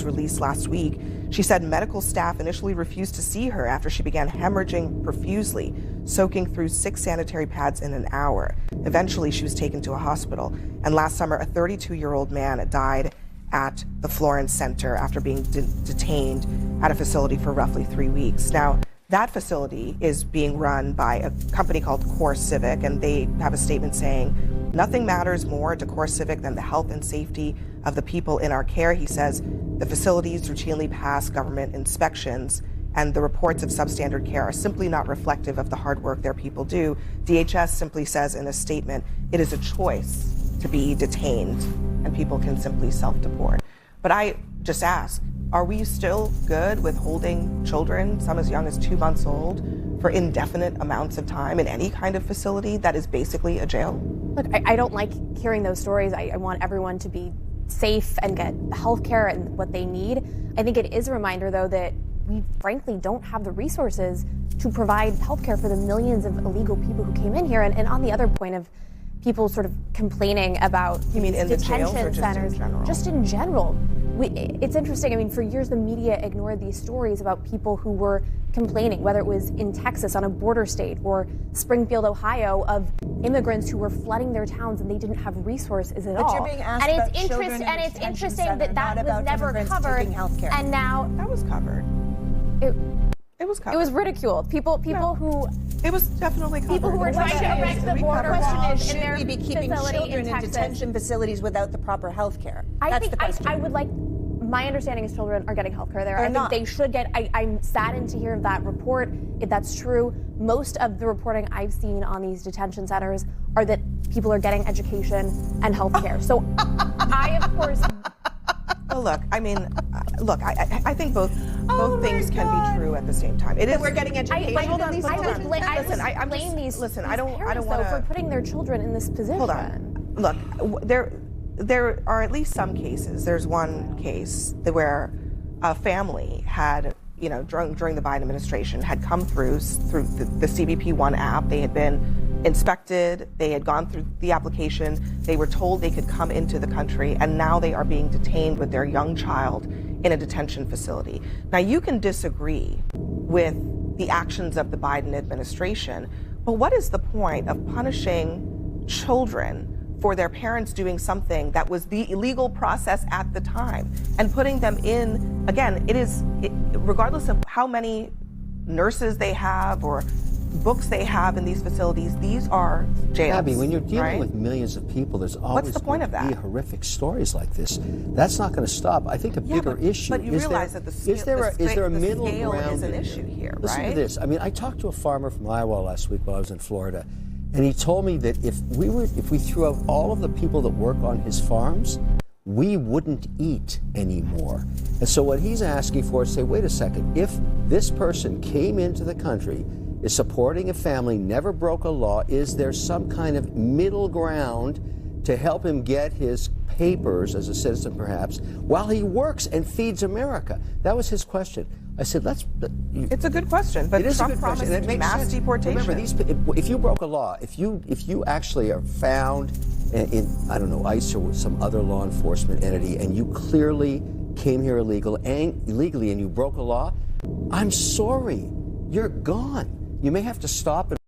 was released last week. She said medical staff initially refused to see her after she began hemorrhaging profusely, soaking through 6 sanitary pads in an hour. Eventually, she was taken to a hospital. And last summer, a 32-year-old man died at the Florence Center after being detained at a facility for roughly 3 weeks. Now, that facility is being run by a company called CoreCivic, and they have a statement saying, "Nothing matters more to CoreCivic than the health and safety of the people in our care." He says the facilities routinely pass government inspections, and the reports of substandard care are simply not reflective of the hard work their people do. DHS simply says in a statement, it is a choice to be detained, and people can simply self-deport. But I just ask, are we still good with holding children, some as young as 2 months old, for indefinite amounts of time in any kind of facility that is basically a jail? Look, I don't like hearing those stories. I want everyone to be safe and get health care and what they need. I think it is a reminder, though, that we frankly don't have the resources to provide health care for the millions of illegal people who came in here. And on the other point of people sort of complaining about you mean in the detention jails or just centers, in general? Just in general. It's interesting. I mean, for years, the media ignored these stories about people who were complaining, whether it was in Texas on a border state or Springfield, Ohio, of immigrants who were flooding their towns and they didn't have resources at all. But you're being asked about children in it's detention interesting center, that was never covered. And now that was covered. It was covered. It was ridiculed. People who it was definitely covered. People who were trying to erect the border wall should we be keeping children in Texas. detention facilities without the proper health care? That's the question. I would like. My understanding is children are getting health care there. I not. think they should get. I'm saddened to hear that report. If that's true, most of the reporting I've seen on these detention centers are that people are getting education and health care. So I, of course. Well, look, I mean, I think both things can be true at the same time. It is. We're getting education. I blame these parents, though, for putting their children in this position. Hold on. Look, there are at least some cases. There's one case where a family had, during the Biden administration, had come through the CBP One app. They had been inspected. They had gone through the application. They were told they could come into the country, and now they are being detained with their young child in a detention facility. Now, you can disagree with the actions of the Biden administration, but what is the point of punishing children for their parents doing something that was the illegal process at the time and putting them in, again, regardless of how many nurses they have or books they have in these facilities, these are jails. Abby, when you're dealing with millions of people, there's always What's the point of that? Be horrific stories like this. That's not going to stop. I think a bigger issue but you is realize that is there a middle ground is an issue here, Listen right? to this. I mean, I talked to a farmer from Iowa last week while I was in Florida, and he told me that if we threw out all of the people that work on his farms, we wouldn't eat anymore. And so what he's asking for is, say, wait a second, if this person came into the country, is supporting a family, never broke a law, is there some kind of middle ground to help him get his papers as a citizen, perhaps, while he works and feeds America? That was his question. I said, it's a good question, but Trump promised mass deportation. Remember, if you broke a law, if you actually are found in, I don't know, ICE or some other law enforcement entity, and you clearly came here illegally and you broke a law, I'm sorry, you're gone. You may have to stop and